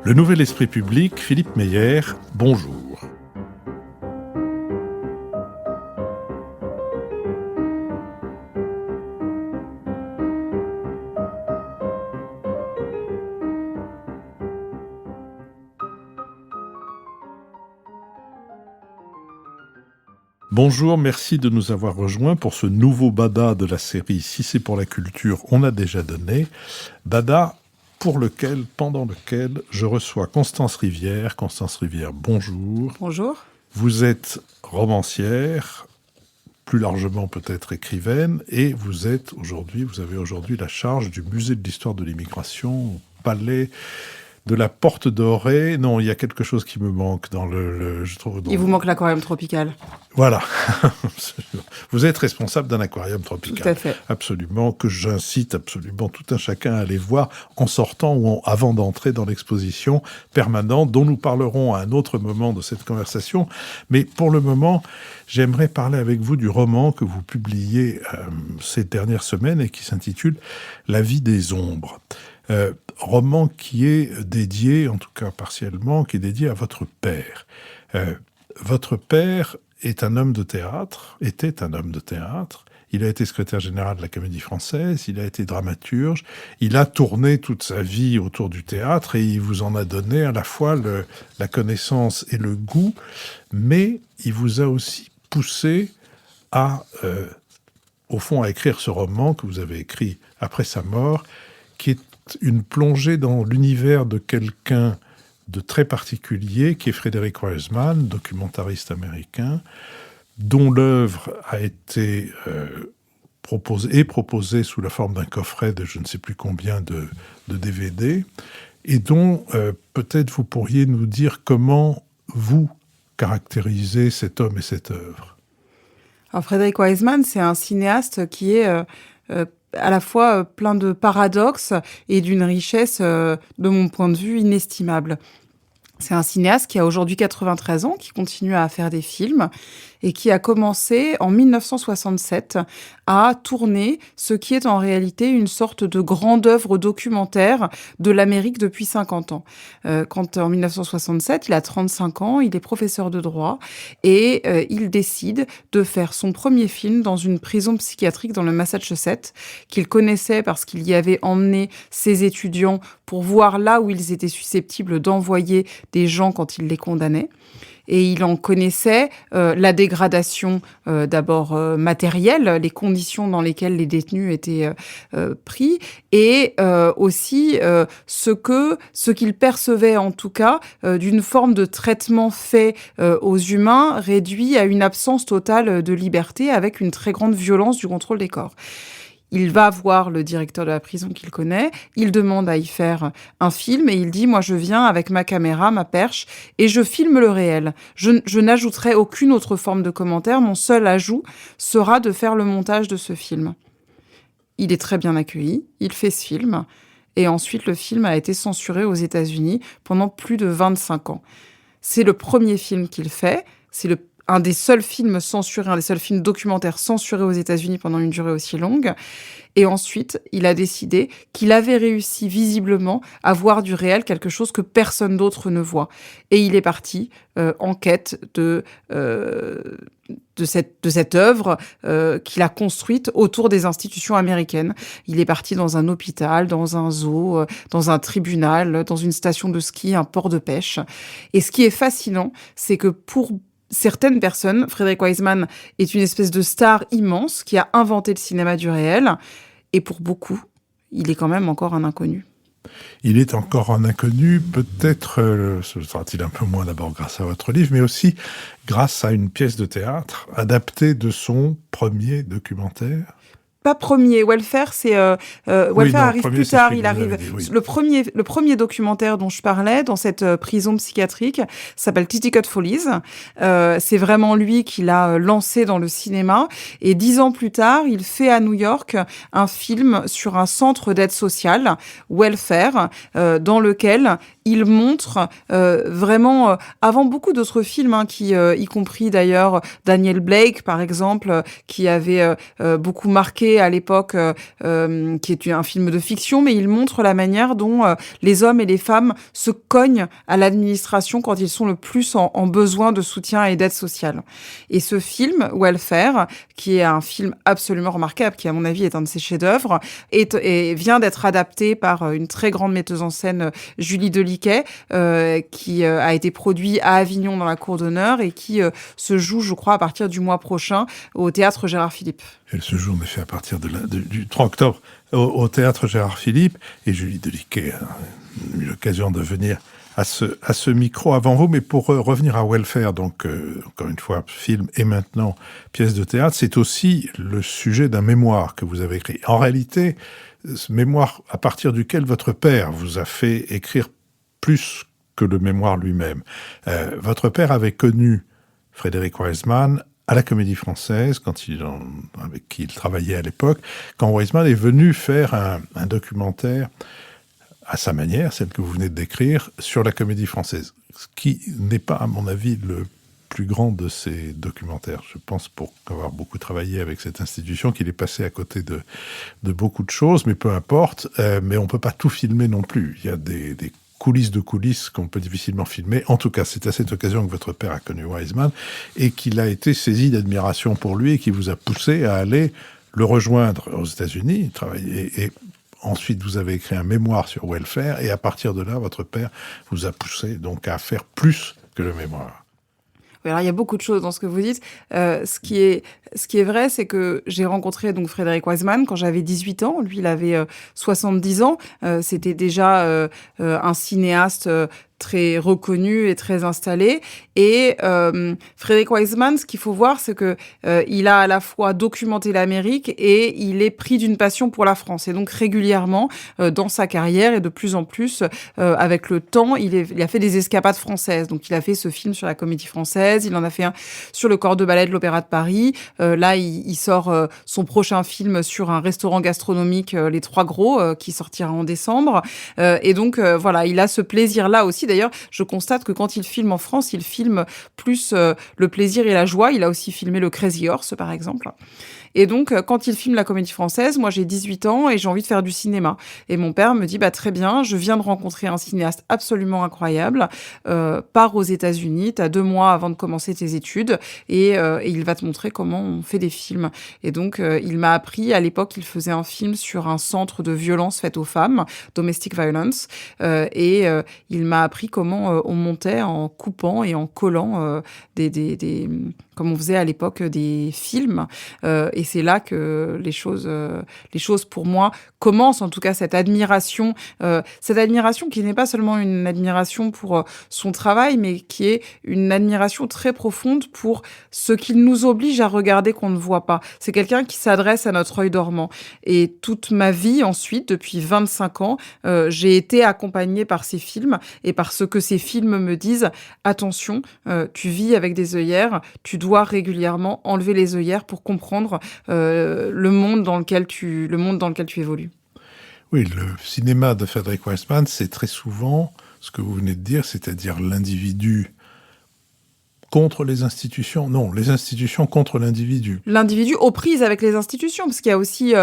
Le Nouvel Esprit Public, Philippe Meyer, bonjour. Bonjour, merci de nous avoir rejoints pour ce nouveau Bada de la série Si c'est pour la culture, on a déjà donné. Bada pendant lequel je reçois Constance Rivière. Constance Rivière, bonjour. Bonjour. Vous êtes romancière, plus largement peut-être écrivaine, et vous avez aujourd'hui la charge du musée de l'histoire de l'immigration au Palais de la Porte Dorée. Non, il y a quelque chose qui me manque dans je trouve. Il vous manque l'aquarium tropical. Voilà. Vous êtes responsable d'un aquarium tropical. Tout à fait. Absolument, que j'incite absolument tout un chacun à aller voir en sortant ou avant d'entrer dans l'exposition permanente dont nous parlerons à un autre moment de cette conversation. Mais pour le moment, j'aimerais parler avec vous du roman que vous publiez ces dernières semaines et qui s'intitule « La vie des ombres ». Roman qui est dédié, en tout cas partiellement, qui est dédié à votre père. Votre père était un homme de théâtre. Il a été secrétaire général de la Comédie Française, il a été dramaturge, il a tourné toute sa vie autour du théâtre et il vous en a donné à la fois la connaissance et le goût, mais il vous a aussi poussé au fond, à écrire ce roman que vous avez écrit après sa mort, qui est une plongée dans l'univers de quelqu'un de très particulier, qui est Frederick Wiseman, documentariste américain, dont l'œuvre a été proposée sous la forme d'un coffret de je ne sais plus combien de DVD, et dont peut-être vous pourriez nous dire comment vous caractérisez cet homme et cette œuvre. Alors Frederick Wiseman, c'est un cinéaste qui est à la fois plein de paradoxes et d'une richesse, de mon point de vue, inestimable. C'est un cinéaste qui a aujourd'hui 93 ans, qui continue à faire des films et qui a commencé en 1967 à tourner ce qui est en réalité une sorte de grande œuvre documentaire de l'Amérique depuis 50 ans. Quand en 1967, il a 35 ans, il est professeur de droit et il décide de faire son premier film dans une prison psychiatrique dans le Massachusetts qu'il connaissait parce qu'il y avait emmené ses étudiants pour voir là où ils étaient susceptibles d'envoyer des gens quand il les condamnait. Et il en connaissait la dégradation d'abord matérielle, les conditions dans lesquelles les détenus étaient pris, et aussi ce qu'il percevait en tout cas d'une forme de traitement fait aux humains réduit à une absence totale de liberté avec une très grande violence du contrôle des corps. Il va voir le directeur de la prison qu'il connaît, il demande à y faire un film et il dit « Moi, je viens avec ma caméra, ma perche, et je filme le réel. Je n'ajouterai aucune autre forme de commentaire. Mon seul ajout sera de faire le montage de ce film. » Il est très bien accueilli, il fait ce film, et ensuite le film a été censuré aux États-Unis pendant plus de 25 ans. C'est le premier film qu'il fait, c'est un des seuls films censurés, un des seuls films documentaires censurés aux États-Unis pendant une durée aussi longue. Et ensuite, il a décidé qu'il avait réussi visiblement à voir du réel quelque chose que personne d'autre ne voit. Et il est parti en quête de cette œuvre qu'il a construite autour des institutions américaines. Il est parti dans un hôpital, dans un zoo, dans un tribunal, dans une station de ski, un port de pêche. Et ce qui est fascinant, c'est que pour certaines personnes, Frederick Wiseman est une espèce de star immense qui a inventé le cinéma du réel. Et pour beaucoup, il est quand même encore un inconnu. Il est encore un inconnu, peut-être, ce sera-t-il un peu moins d'abord grâce à votre livre, mais aussi grâce à une pièce de théâtre adaptée de son premier documentaire. Pas premier, Welfare, arrive plus tard. Il arrive. Oui. Le premier documentaire dont je parlais dans cette prison psychiatrique s'appelle Titicut Follies. C'est vraiment lui qui l'a lancé dans le cinéma. Et 10 ans plus tard, il fait à New York un film sur un centre d'aide sociale, Welfare, dans lequel il montre vraiment, avant beaucoup d'autres films, y compris d'ailleurs Daniel Blake, par exemple, qui avait beaucoup marqué montré à l'époque, qui est un film de fiction, mais il montre la manière dont les hommes et les femmes se cognent à l'administration quand ils sont le plus en besoin de soutien et d'aide sociale. Et ce film, Welfare, qui est un film absolument remarquable, qui à mon avis est un de ses chefs-d'œuvre, et vient d'être adapté par une très grande metteuse en scène, Julie Deliquet, qui a été produit à Avignon dans la Cour d'honneur et qui se joue, je crois, à partir du mois prochain au Théâtre Gérard Philippe. Elle se joue en effet à partir du 3 octobre au Théâtre Gérard Philippe, et Julie Deliquet a eu l'occasion de venir à ce micro avant vous. Mais pour revenir à Welfare, donc encore une fois, film et maintenant pièce de théâtre, c'est aussi le sujet d'un mémoire que vous avez écrit. En réalité, ce mémoire à partir duquel votre père vous a fait écrire plus que le mémoire lui-même. Votre père avait connu Frédéric Wiseman à la Comédie Française, avec qui il travaillait à l'époque, quand Wiseman est venu faire un documentaire à sa manière, celle que vous venez de décrire, sur la Comédie Française, ce qui n'est pas, à mon avis, le plus grand de ces documentaires. Je pense, pour avoir beaucoup travaillé avec cette institution, qu'il est passé à côté de beaucoup de choses, mais peu importe. Mais on ne peut pas tout filmer non plus. Il y a des coulisses de coulisses qu'on peut difficilement filmer. En tout cas, c'est à cette occasion que votre père a connu Wiseman et qu'il a été saisi d'admiration pour lui et qui vous a poussé à aller le rejoindre aux États-Unis, travailler. Et ensuite, vous avez écrit un mémoire sur Welfare et à partir de là, votre père vous a poussé donc à faire plus que le mémoire. Oui, alors il y a beaucoup de choses dans ce que vous dites. Ce qui est vrai, c'est que j'ai rencontré donc Frédéric Wiseman quand j'avais 18 ans. Lui, il avait 70 ans. C'était déjà un cinéaste très reconnu et très installé. Et Frédéric Wiseman, ce qu'il faut voir, c'est que il a à la fois documenté l'Amérique et il est pris d'une passion pour la France. Et donc régulièrement, dans sa carrière et de plus en plus, avec le temps, il a fait des escapades françaises. Donc il a fait ce film sur la Comédie Française, il en a fait un sur le corps de ballet de l'Opéra de Paris. Là, il sort son prochain film sur un restaurant gastronomique, Les Trois Gros, qui sortira en décembre. Et donc voilà, il a ce plaisir-là aussi. D'ailleurs, je constate que quand il filme en France, il filme plus le plaisir et la joie. Il a aussi filmé le Crazy Horse, par exemple. Et donc, quand il filme la Comédie Française, moi j'ai 18 ans et j'ai envie de faire du cinéma. Et mon père me dit, bah très bien, je viens de rencontrer un cinéaste absolument incroyable, pars aux États-Unis, t'as 2 mois avant de commencer tes études et il va te montrer comment on fait des films. Et donc, il m'a appris, à l'époque, il faisait un film sur un centre de violence faite aux femmes, Domestic Violence, et il m'a appris comment on montait en coupant et en collant comme on faisait à l'époque des films. Et c'est là que les choses pour moi commencent, en tout cas cette admiration qui n'est pas seulement une admiration pour son travail, mais qui est une admiration très profonde pour ce qu'il nous oblige à regarder qu'on ne voit pas. C'est quelqu'un qui s'adresse à notre œil dormant. Et toute ma vie ensuite, depuis 25 ans, j'ai été accompagnée par ces films et par ce que ces films me disent. Attention, tu vis avec des œillères, tu dois régulièrement enlever les œillères pour comprendre le monde dans lequel tu évolues. Oui, le cinéma de Frédéric Wiseman, c'est très souvent ce que vous venez de dire, c'est-à-dire l'individu contre les institutions. Non, les institutions contre l'individu. L'individu aux prises avec les institutions, parce qu'il y a aussi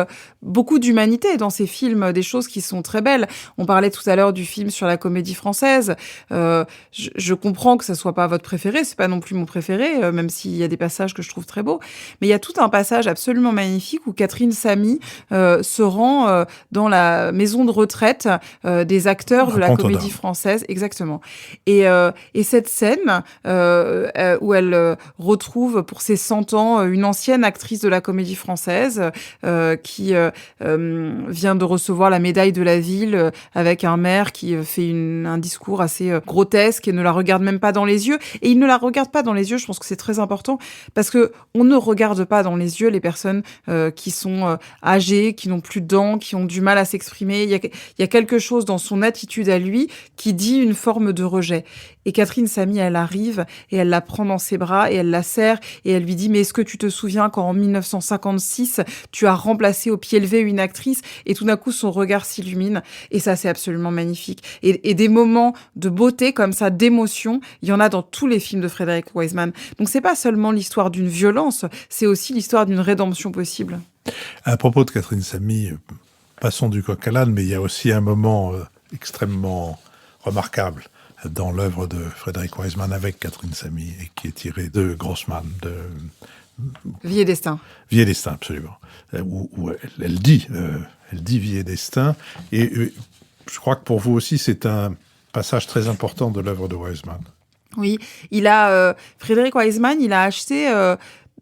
beaucoup d'humanité dans ces films, des choses qui sont très belles. On parlait tout à l'heure du film sur la Comédie Française. Je comprends que ça soit pas votre préféré, c'est pas non plus mon préféré, même s'il y a des passages que je trouve très beaux. Mais il y a tout un passage absolument magnifique où Catherine Samy se rend dans la maison de retraite des acteurs de la Comédie Française. Exactement. Et cette scène où elle retrouve pour ses 100 ans une ancienne actrice de la Comédie Française qui vient de recevoir la médaille de la ville avec un maire qui fait un discours assez grotesque et ne la regarde même pas dans les yeux. Et il ne la regarde pas dans les yeux, je pense que c'est très important, parce que on ne regarde pas dans les yeux les personnes qui sont âgées, qui n'ont plus de dents, qui ont du mal à s'exprimer. Il y a quelque chose dans son attitude à lui qui dit une forme de rejet. Et Catherine Samy, elle arrive et elle la prend dans ses bras et elle la serre et elle lui dit « Mais est-ce que tu te souviens quand en 1956, tu as remplacé au pied levé une actrice ?» Et tout d'un coup, son regard s'illumine et ça, c'est absolument magnifique. Et des moments de beauté comme ça, d'émotion, il y en a dans tous les films de Frédéric Wiseman. Donc, c'est pas seulement l'histoire d'une violence, c'est aussi l'histoire d'une rédemption possible. À propos de Catherine Samy, passons du coq à l'âne, mais il y a aussi un moment extrêmement remarquable dans l'œuvre de Frédéric Wiseman avec Catherine Samy et qui est tiré de Grossman, de Vie et destin. Vie et destin, absolument. Où elle dit Vie et destin. Et je crois que pour vous aussi, c'est un passage très important de l'œuvre de Wiseman. Oui, Frédéric Wiseman, il a acheté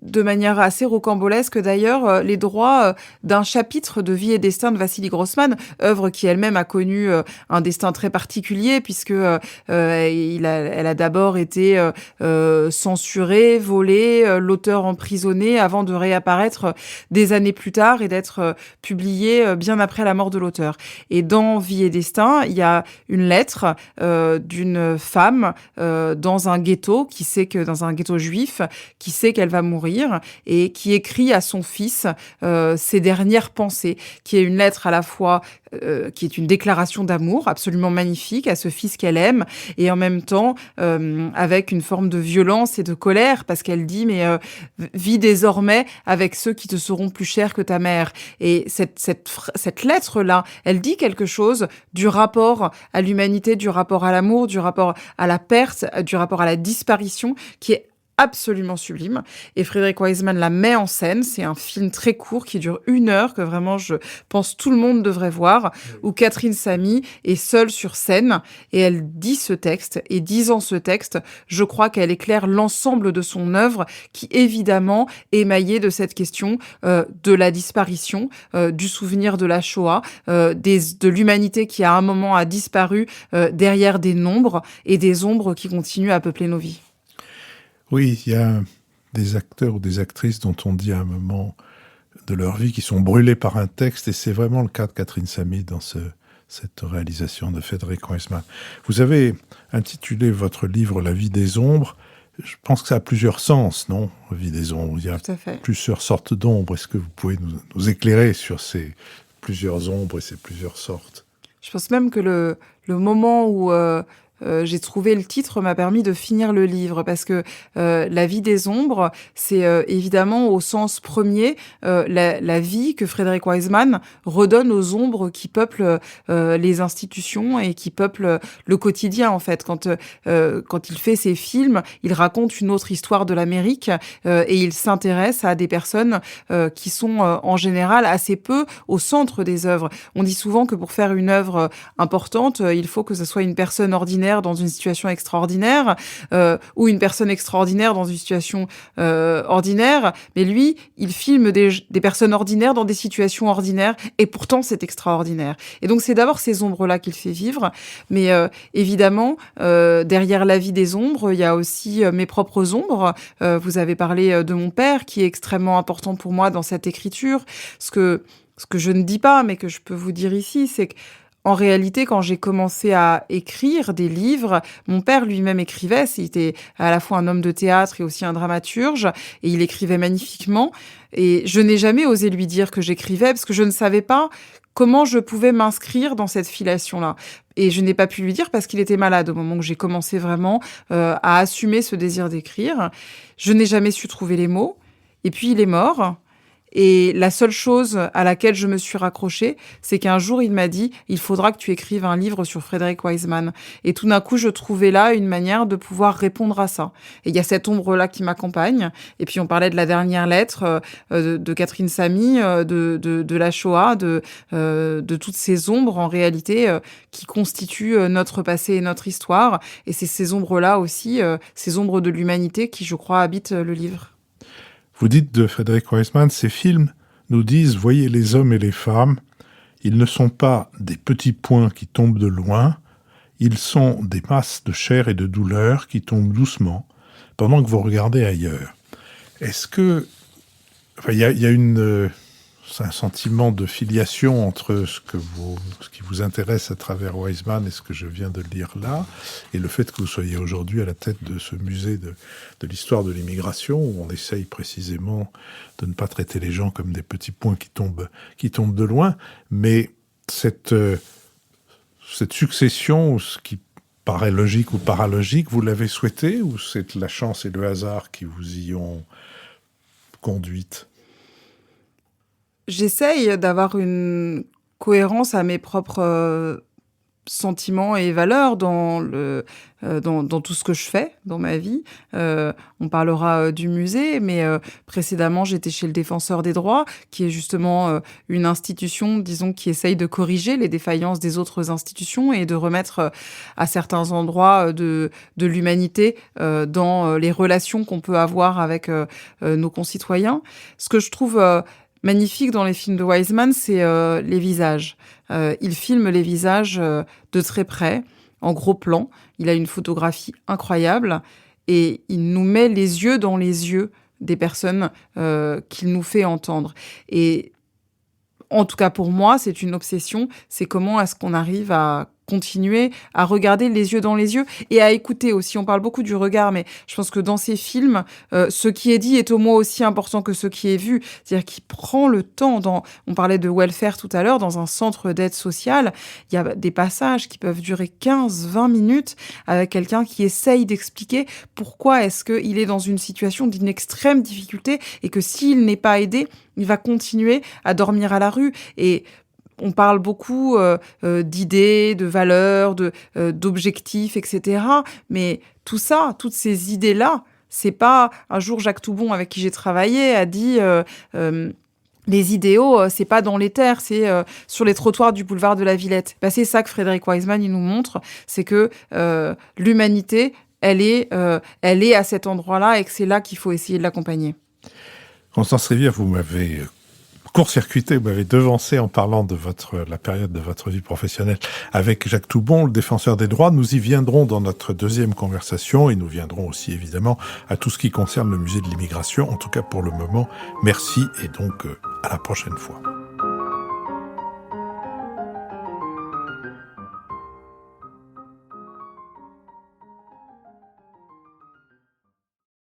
de manière assez rocambolesque d'ailleurs, les droits d'un chapitre de Vie et destin de Vassili Grossman, œuvre qui elle-même a connu un destin très particulier puisque elle a d'abord été censurée, volée, l'auteur emprisonné avant de réapparaître des années plus tard et d'être publié bien après la mort de l'auteur. Et dans Vie et destin, il y a une lettre d'une femme dans un ghetto dans un ghetto juif, qui sait qu'elle va mourir et qui écrit à son fils ses dernières pensées, qui est une lettre à la fois qui est une déclaration d'amour absolument magnifique à ce fils qu'elle aime et en même temps avec une forme de violence et de colère parce qu'elle dit mais vis désormais avec ceux qui te seront plus chers que ta mère. Et cette lettre-là, elle dit quelque chose du rapport à l'humanité, du rapport à l'amour, du rapport à la perte, du rapport à la disparition qui est absolument sublime. Et Frédéric Wiseman la met en scène. C'est un film très court qui dure 1 heure, que vraiment je pense tout le monde devrait voir, où Catherine Samy est seule sur scène et elle dit ce texte. Et disant ce texte, je crois qu'elle éclaire l'ensemble de son œuvre qui évidemment est émaillée de cette question de la disparition, du souvenir de la Shoah, de l'humanité qui à un moment a disparu derrière des nombres et des ombres qui continuent à peupler nos vies. Oui, il y a des acteurs ou des actrices dont on dit à un moment de leur vie qui sont brûlés par un texte, et c'est vraiment le cas de Catherine Samy dans cette réalisation de Frédéric Wiseman. Vous avez intitulé votre livre « La vie des ombres ». Je pense que ça a plusieurs sens, non ? La vie des ombres. Il y a plusieurs sortes d'ombres. Est-ce que vous pouvez nous éclairer sur ces plusieurs ombres et ces plusieurs sortes ? Je pense même que le moment où j'ai trouvé le titre m'a permis de finir le livre parce que la vie des ombres, c'est évidemment au sens premier la vie que Frédéric Wiseman redonne aux ombres qui peuplent les institutions et qui peuplent le quotidien en fait. Quand il fait ses films, il raconte une autre histoire de l'Amérique et il s'intéresse à des personnes qui sont en général assez peu au centre des œuvres. On dit souvent que pour faire une œuvre importante, il faut que ce soit une personne ordinaire dans une situation extraordinaire ou une personne extraordinaire dans une situation ordinaire. Mais lui, il filme des personnes ordinaires dans des situations ordinaires et pourtant c'est extraordinaire. Et donc c'est d'abord ces ombres-là qu'il fait vivre. Mais évidemment, derrière la vie des ombres, il y a aussi mes propres ombres. Vous avez parlé de mon père qui est extrêmement important pour moi dans cette écriture. Ce que je ne dis pas, mais que je peux vous dire ici, c'est que en réalité, quand j'ai commencé à écrire des livres, mon père lui-même écrivait. C'était à la fois un homme de théâtre et aussi un dramaturge. Et il écrivait magnifiquement. Et je n'ai jamais osé lui dire que j'écrivais parce que je ne savais pas comment je pouvais m'inscrire dans cette filiation-là. Et je n'ai pas pu lui dire parce qu'il était malade au moment où j'ai commencé vraiment à assumer ce désir d'écrire. Je n'ai jamais su trouver les mots. Et puis, il est mort. Et la seule chose à laquelle je me suis raccrochée, c'est qu'un jour, il m'a dit « Il faudra que tu écrives un livre sur Frédéric Wiseman ». Et tout d'un coup, je trouvais là une manière de pouvoir répondre à ça. Et il y a cette ombre-là qui m'accompagne. Et puis, on parlait de la dernière lettre de Catherine Samy, de la Shoah, de toutes ces ombres, en réalité, qui constituent notre passé et notre histoire. Et c'est ces ombres-là aussi, ces ombres de l'humanité qui, je crois, habitent le livre. Vous dites de Frédéric Wiseman, ces films nous disent « Voyez les hommes et les femmes, ils ne sont pas des petits points qui tombent de loin, ils sont des masses de chair et de douleur qui tombent doucement pendant que vous regardez ailleurs. » Est-ce que... Enfin, il y a une un sentiment de filiation entre ce qui vous intéresse à travers Wiseman et ce que je viens de lire là, et le fait que vous soyez aujourd'hui à la tête de ce musée de l'histoire de l'immigration, où on essaye précisément de ne pas traiter les gens comme des petits points qui tombent de loin, mais cette succession, ce qui paraît logique ou paralogique, vous l'avez souhaité, ou c'est la chance et le hasard qui vous y ont conduite ? J'essaye d'avoir une cohérence à mes propres sentiments et valeurs dans tout ce que je fais dans ma vie. On parlera du musée, mais précédemment, j'étais chez le Défenseur des droits, qui est justement une institution, disons, qui essaye de corriger les défaillances des autres institutions et de remettre à certains endroits de l'humanité dans les relations qu'on peut avoir avec nos concitoyens. Ce que je trouve magnifique dans les films de Wiseman, c'est les visages. Il filme les visages de très près, en gros plan. Il a une photographie incroyable et il nous met les yeux dans les yeux des personnes qu'il nous fait entendre. Et en tout cas pour moi, c'est une obsession. C'est comment est-ce qu'on arrive à continuer à regarder les yeux dans les yeux et à écouter aussi. On parle beaucoup du regard, mais je pense que dans ces films, ce qui est dit est au moins aussi important que ce qui est vu. C'est-à-dire qu'il prend le temps. On parlait de welfare tout à l'heure, dans un centre d'aide sociale, il y a des passages qui peuvent durer 15-20 minutes avec quelqu'un qui essaye d'expliquer pourquoi est-ce qu'il est dans une situation d'une extrême difficulté et que s'il n'est pas aidé, il va continuer à dormir à la rue. Et on parle beaucoup d'idées, de valeurs, d'objectifs, etc. Mais tout ça, toutes ces idées-là, c'est pas... Un jour, Jacques Toubon, avec qui j'ai travaillé, a dit... les idéaux, c'est pas dans les terres, c'est sur les trottoirs du boulevard de la Villette. Ben, c'est ça que Frédéric Wiseman il nous montre, c'est que l'humanité, elle est à cet endroit-là et que c'est là qu'il faut essayer de l'accompagner. Constance Rivière, vous m'avez court-circuité, vous m'avez devancé en parlant de la période de votre vie professionnelle avec Jacques Toubon, le défenseur des droits. Nous y viendrons dans notre deuxième conversation et nous viendrons aussi évidemment à tout ce qui concerne le musée de l'immigration. En tout cas pour le moment, merci et donc à la prochaine fois.